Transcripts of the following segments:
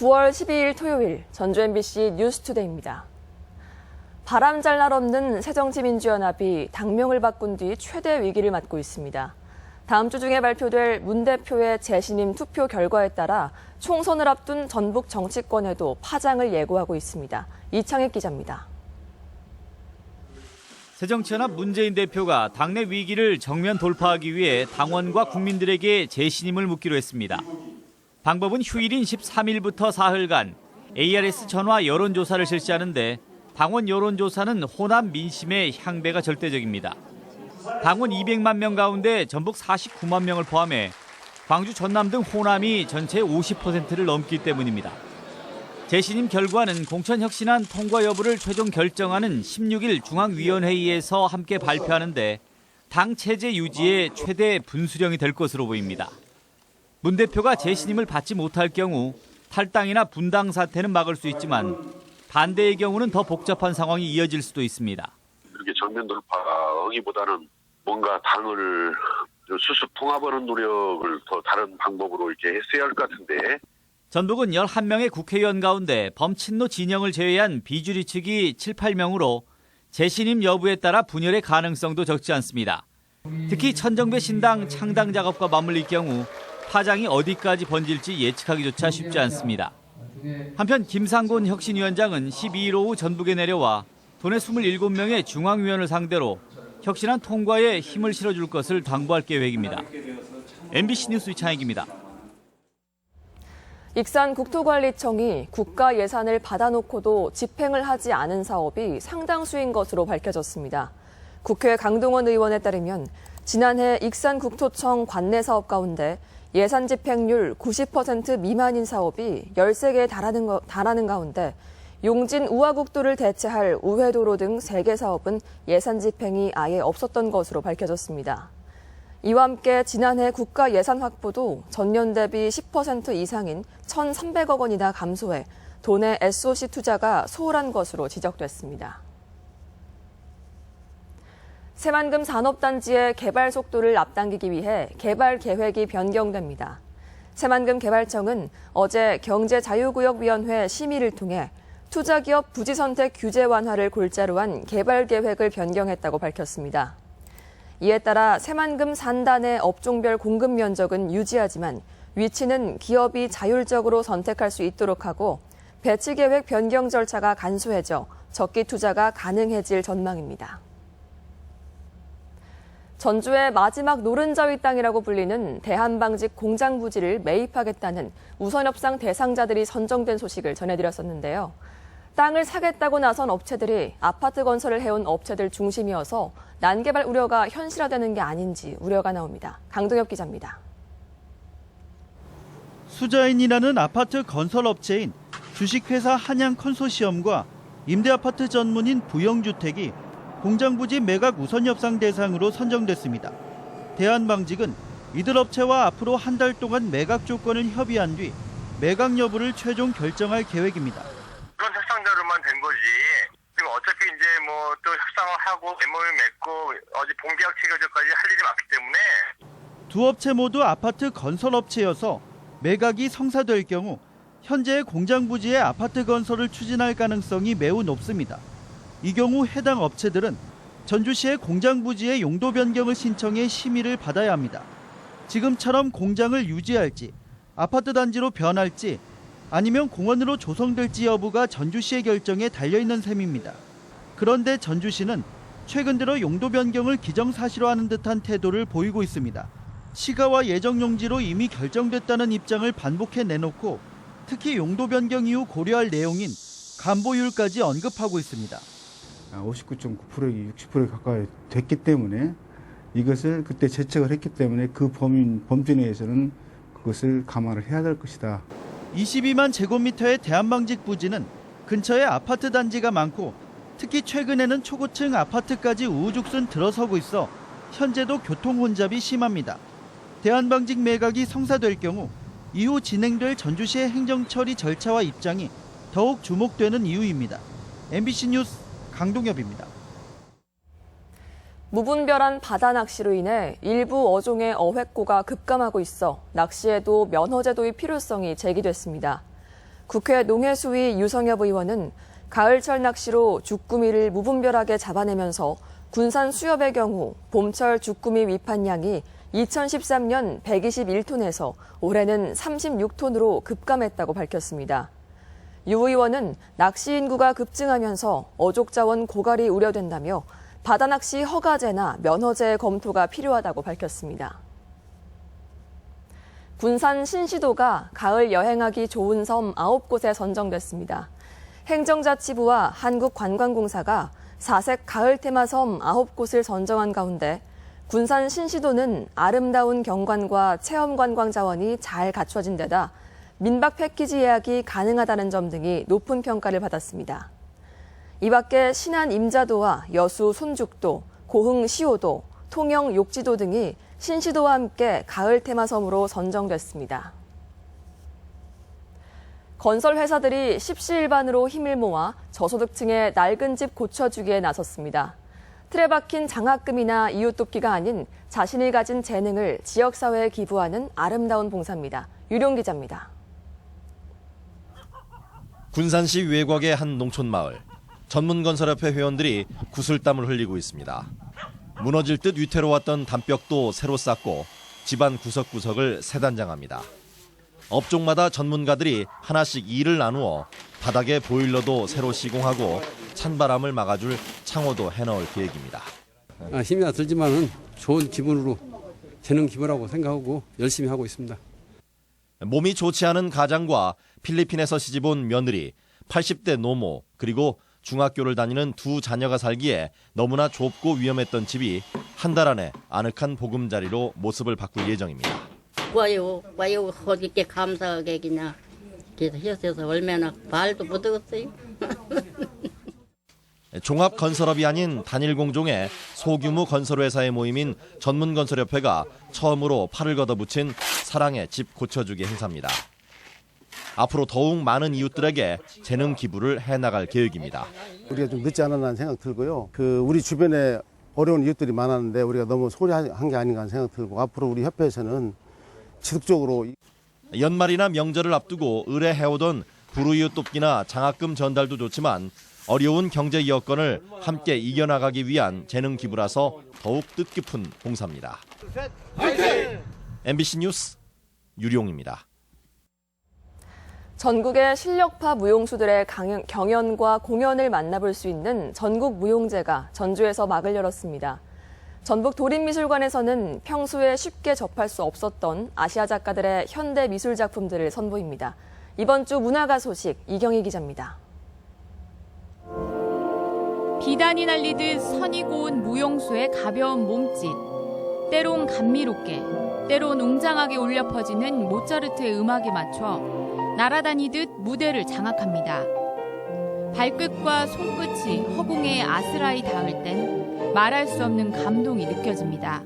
9월 12일 토요일 전주 MBC 뉴스투데이입니다. 바람 잘 날 없는 새정치민주연합이 당명을 바꾼 뒤 최대 위기를 맞고 있습니다. 다음 주 중에 발표될 문 대표의 재신임 투표 결과에 따라 총선을 앞둔 전북 정치권에도 파장을 예고하고 있습니다. 이창익 기자입니다. 새정치연합 문재인 대표가 당내 위기를 정면 돌파하기 위해 당원과 국민들에게 재신임을 묻기로 했습니다. 방법은 휴일인 13일부터 사흘간 ARS 전화 여론조사를 실시하는데 당원 여론조사는 호남 민심의 향배가 절대적입니다. 당원 200만 명 가운데 전북 49만 명을 포함해 광주, 전남 등 호남이 전체의 50%를 넘기 때문입니다. 재신임 결과는 공천혁신안 통과 여부를 최종 결정하는 16일 중앙위원회의에서 함께 발표하는데 당 체제 유지의 최대 분수령이 될 것으로 보입니다. 문 대표가 재신임을 받지 못할 경우 탈당이나 분당 사태는 막을 수 있지만 반대의 경우는 더 복잡한 상황이 이어질 수도 있습니다. 이렇게 정면 돌파하기보다는 뭔가 당을 수습 통합하는 노력을 더 다른 방법으로 이렇게 했어야 할 것 같은데. 전북은 11명의 국회의원 가운데 범친노 진영을 제외한 비주류 측이 7, 8명으로 재신임 여부에 따라 분열의 가능성도 적지 않습니다. 특히 천정배 신당 창당 작업과 맞물릴 경우 파장이 어디까지 번질지 예측하기조차 쉽지 않습니다. 한편 김상곤 혁신위원장은 12일 오후 전북에 내려와 도내 27명의 중앙위원을 상대로 혁신안 통과에 힘을 실어줄 것을 당부할 계획입니다. MBC 뉴스 이창익입니다. 익산국토관리청이 국가 예산을 받아놓고도 집행을 하지 않은 사업이 상당수인 것으로 밝혀졌습니다. 국회 강동원 의원에 따르면 지난해 익산국토청 관내 사업 가운데 예산 집행률 90% 미만인 사업이 13개에 달하는 가운데 용진 우화국도를 대체할 우회도로 등 3개 사업은 예산 집행이 아예 없었던 것으로 밝혀졌습니다. 이와 함께 지난해 국가 예산 확보도 전년 대비 10% 이상인 1,300억 원이나 감소해 도내 SOC 투자가 소홀한 것으로 지적됐습니다. 새만금 산업단지의 개발 속도를 앞당기기 위해 개발 계획이 변경됩니다. 새만금 개발청은 어제 경제자유구역위원회 심의를 통해 투자기업 부지선택 규제 완화를 골자로 한 개발 계획을 변경했다고 밝혔습니다. 이에 따라 새만금 산단의 업종별 공급 면적은 유지하지만 위치는 기업이 자율적으로 선택할 수 있도록 하고 배치 계획 변경 절차가 간소해져 적기 투자가 가능해질 전망입니다. 전주의 마지막 노른자위 땅이라고 불리는 대한방직 공장 부지를 매입하겠다는 우선협상 대상자들이 선정된 소식을 전해드렸었는데요. 땅을 사겠다고 나선 업체들이 아파트 건설을 해온 업체들 중심이어서 난개발 우려가 현실화되는 게 아닌지 우려가 나옵니다. 강동엽 기자입니다. 수자인이라는 아파트 건설업체인 주식회사 한양컨소시엄과 임대아파트 전문인 부영주택이 공장부지 매각 우선협상 대상으로 선정됐습니다. 대한방직은 이들 업체와 앞으로 한 달 동안 매각 조건을 협의한 뒤 매각 여부를 최종 결정할 계획입니다. 그런 협상자료만 된 거지. 지금 어차피 이제 뭐 또 협상을 하고 MOU 맺고 어제 본계약 체결까지 할 일이 많기 때문에. 두 업체 모두 아파트 건설업체여서 매각이 성사될 경우 현재의 공장 부지에 아파트 건설을 추진할 가능성이 매우 높습니다. 이 경우 해당 업체들은 전주시의 공장 부지의 용도 변경을 신청해 심의를 받아야 합니다. 지금처럼 공장을 유지할지, 아파트 단지로 변할지, 아니면 공원으로 조성될지 여부가 전주시의 결정에 달려있는 셈입니다. 그런데 전주시는 최근 들어 용도 변경을 기정사실화하는 듯한 태도를 보이고 있습니다. 시가와 예정용지로 이미 결정됐다는 입장을 반복해 내놓고 특히 용도 변경 이후 고려할 내용인 감보율까지 언급하고 있습니다. 59.9%에 60%에 가까이 됐기 때문에 이것을 그때 채택을 했기 때문에 그 범주 내에서는 그것을 감안을 해야 될 것이다. 22만 제곱미터의 대한방직 부지는 근처에 아파트 단지가 많고 특히 최근에는 초고층 아파트까지 우후죽순 들어서고 있어 현재도 교통 혼잡이 심합니다. 대한방직 매각이 성사될 경우 이후 진행될 전주시의 행정처리 절차와 입장이 더욱 주목되는 이유입니다. MBC 뉴스 강동엽입니다. 무분별한 바다 낚시로 인해 일부 어종의 어획고가 급감하고 있어 낚시에도 면허제 도입 필요성이 제기됐습니다. 국회 농해수위 유성엽 의원은 가을철 낚시로 주꾸미를 무분별하게 잡아내면서 군산 수협의 경우 봄철 주꾸미 위판량이 2013년 121톤에서 올해는 36톤으로 급감했다고 밝혔습니다. 유 의원은 낚시 인구가 급증하면서 어족 자원 고갈이 우려된다며 바다낚시 허가제나 면허제 검토가 필요하다고 밝혔습니다. 군산 신시도가 가을 여행하기 좋은 섬 9곳에 선정됐습니다. 행정자치부와 한국관광공사가 사색 가을 테마섬 9곳을 선정한 가운데 군산 신시도는 아름다운 경관과 체험관광 자원이 잘 갖춰진 데다 민박 패키지 예약이 가능하다는 점 등이 높은 평가를 받았습니다. 이 밖에 신안 임자도와 여수 손죽도, 고흥 시오도, 통영 욕지도 등이 신시도와 함께 가을 테마섬으로 선정됐습니다. 건설 회사들이 십시일반으로 힘을 모아 저소득층의 낡은 집 고쳐주기에 나섰습니다. 틀에 박힌 장학금이나 이웃돕기가 아닌 자신이 가진 재능을 지역사회에 기부하는 아름다운 봉사입니다. 유룡 기자입니다. 군산시 외곽의 한 농촌마을. 전문건설협회 회원들이 구슬땀을 흘리고 있습니다. 무너질 듯 위태로웠던 담벽도 새로 쌓고 집안 구석구석을 새 단장합니다. 업종마다 전문가들이 하나씩 일을 나누어 바닥에 보일러도 새로 시공하고 찬바람을 막아줄 창호도 해넣을 계획입니다. 힘이 들지만은 좋은 기분으로 재능 기부라고 생각하고 열심히 하고 있습니다. 몸이 좋지 않은 가장과 필리핀에서 시집온 며느리, 80대 노모, 그리고 중학교를 다니는 두 자녀가 살기에 너무나 좁고 위험했던 집이 한 달 안에 아늑한 보금자리로 모습을 바꿀 예정입니다. 와요, 어떻게 감사하게 그냥 해서 얼마나 말도 못 얻었어요. 종합건설업이 아닌 단일 공종의 소규모 건설회사의 모임인 전문건설협회가 처음으로 팔을 걷어붙인 사랑의 집 고쳐주기 행사입니다. 앞으로 더욱 많은 이웃들에게 재능 기부를 해나갈 계획입니다. 우리가 좀 늦지 않았나 생각 들고요. 우리 주변에 어려운 이웃들이 많았는데 우리가 너무 소홀한 게 아닌가 하는 생각 들고 앞으로 우리 협회에서는 지속적으로 연말이나 명절을 앞두고 의뢰해오던 불우이웃 돕기나 장학금 전달도 좋지만 어려운 경제 여건을 함께 이겨나가기 위한 재능 기부라서 더욱 뜻깊은 봉사입니다. MBC 뉴스 유룡입니다. 전국의 실력파 무용수들의 경연과 공연을 만나볼 수 있는 전국 무용제가 전주에서 막을 열었습니다. 전북 도립미술관에서는 평소에 쉽게 접할 수 없었던 아시아 작가들의 현대 미술 작품들을 선보입니다. 이번 주 문화가 소식 이경희 기자입니다. 비단이 날리듯 선이 고운 무용수의 가벼운 몸짓, 때론 감미롭게, 때론 웅장하게 울려 퍼지는 모차르트의 음악에 맞춰 날아다니듯 무대를 장악합니다. 발끝과 손끝이 허공에 아스라이 닿을 땐 말할 수 없는 감동이 느껴집니다.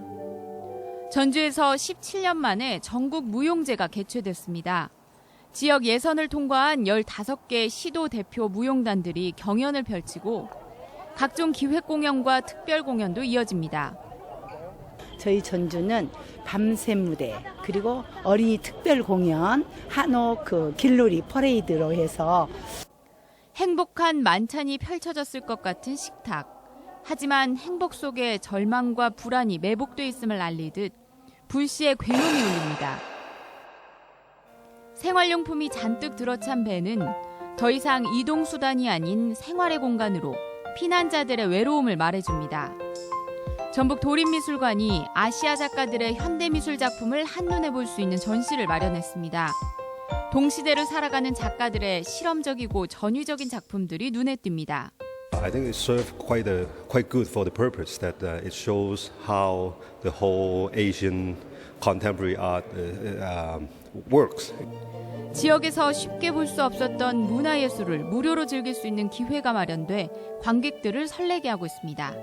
전주에서 17년 만에 전국 무용제가 개최됐습니다. 지역 예선을 통과한 15개 시도 대표 무용단들이 경연을 펼치고 각종 기획 공연과 특별 공연도 이어집니다. 저희 전주는 밤새 무대 그리고 어린이 특별 공연 한옥 길놀이 퍼레이드로 해서 행복한 만찬이 펼쳐졌을 것 같은 식탁. 하지만 행복 속에 절망과 불안이 매복돼 있음을 알리듯 불시에 괴로움이 울립니다. 생활용품이 잔뜩 들어찬 배는 더 이상 이동수단이 아닌 생활의 공간으로 피난자들의 외로움을 말해줍니다. 전북 도립미술관이 아시아 작가들의 현대미술 작품을 한눈에 볼 수 있는 전시를 마련했습니다. 동시대를 살아가는 작가들의 실험적이고 전위적인 작품들이 눈에 띕니다. I think it served quite good for the purpose that it shows how the whole Asian contemporary art works. 지역에서 쉽게 볼 수 없었던 문화예술을 무료로 즐길 수 있는 기회가 마련돼 관객들을 설레게 하고 있습니다.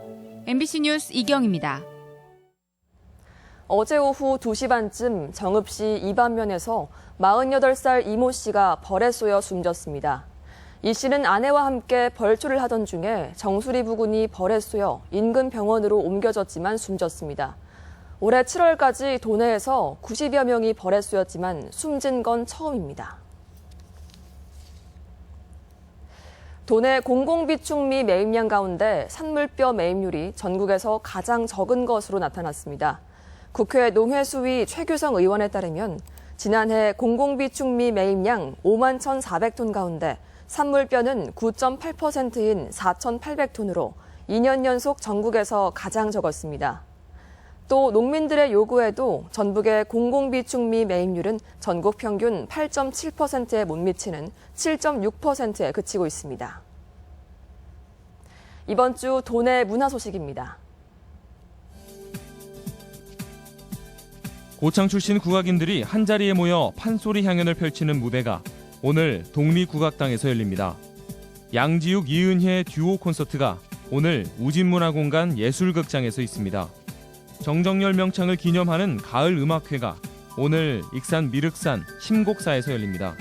MBC 뉴스 이경입니다. 어제 오후 2시 반쯤 정읍시 이반면에서 48살 이모 씨가 벌에 쏘여 숨졌습니다. 이 씨는 아내와 함께 벌초를 하던 중에 정수리 부근이 벌에 쏘여 인근 병원으로 옮겨졌지만 숨졌습니다. 올해 7월까지 도내에서 90여 명이 벌에 쏘였지만 숨진 건 처음입니다. 도내 공공비축미 매입량 가운데 산물뼈 매입률이 전국에서 가장 적은 것으로 나타났습니다. 국회 농해수위 최규성 의원에 따르면 지난해 공공비축미 매입량 5만 1,400톤 가운데 산물뼈는 9.8%인 4,800톤으로 2년 연속 전국에서 가장 적었습니다. 또 농민들의 요구에도 전북의 공공비축미 매입률은 전국 평균 8.7%에 못 미치는 7.6%에 그치고 있습니다. 이번 주 도내 문화 소식입니다. 고창 출신 국악인들이 한자리에 모여 판소리 향연을 펼치는 무대가 오늘 독립국악당에서 열립니다. 양지욱, 이은희의 듀오 콘서트가 오늘 우진문화공간 예술극장에서 있습니다. 정정열 명창을 기념하는 가을 음악회가 오늘 익산 미륵산 심곡사에서 열립니다.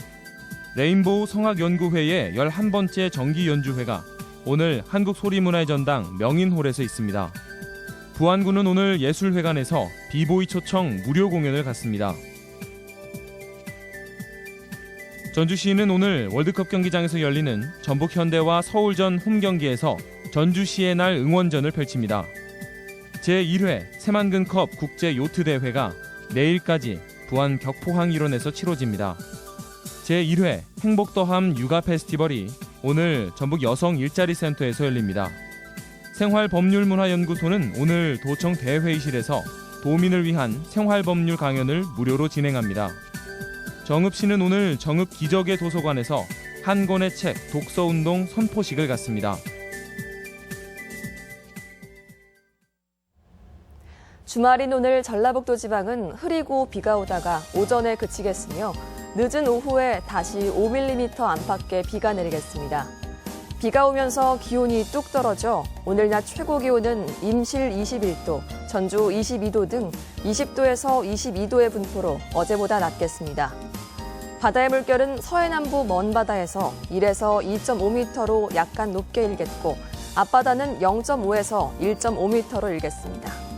레인보우 성악연구회의 11번째 정기연주회가 오늘 한국소리문화의 전당 명인홀에서 있습니다. 부안군은 오늘 예술회관에서 비보이 초청 무료 공연을 갖습니다. 전주시는 오늘 월드컵 경기장에서 열리는 전북 현대와 서울전 홈경기에서 전주시의 날 응원전을 펼칩니다. 제1회 새만금컵 국제요트대회가 내일까지 부안 격포항 일원에서 치러집니다. 제1회 행복더함 육아 페스티벌이 오늘 전북 여성 일자리 센터에서 열립니다. 생활법률문화연구소는 오늘 도청 대회의실에서 도민을 위한 생활법률 강연을 무료로 진행합니다. 정읍시는 오늘 정읍 기적의 도서관에서 한 권의 책 독서운동 선포식을 갖습니다. 주말인 오늘 전라북도 지방은 흐리고 비가 오다가 오전에 그치겠으며 늦은 오후에 다시 5mm 안팎의 비가 내리겠습니다. 비가 오면서 기온이 뚝 떨어져 오늘 낮 최고 기온은 임실 21도, 전주 22도 등 20도에서 22도의 분포로 어제보다 낮겠습니다. 바다의 물결은 서해남부 먼바다에서 1에서 2.5m로 약간 높게 일겠고 앞바다는 0.5에서 1.5m로 일겠습니다.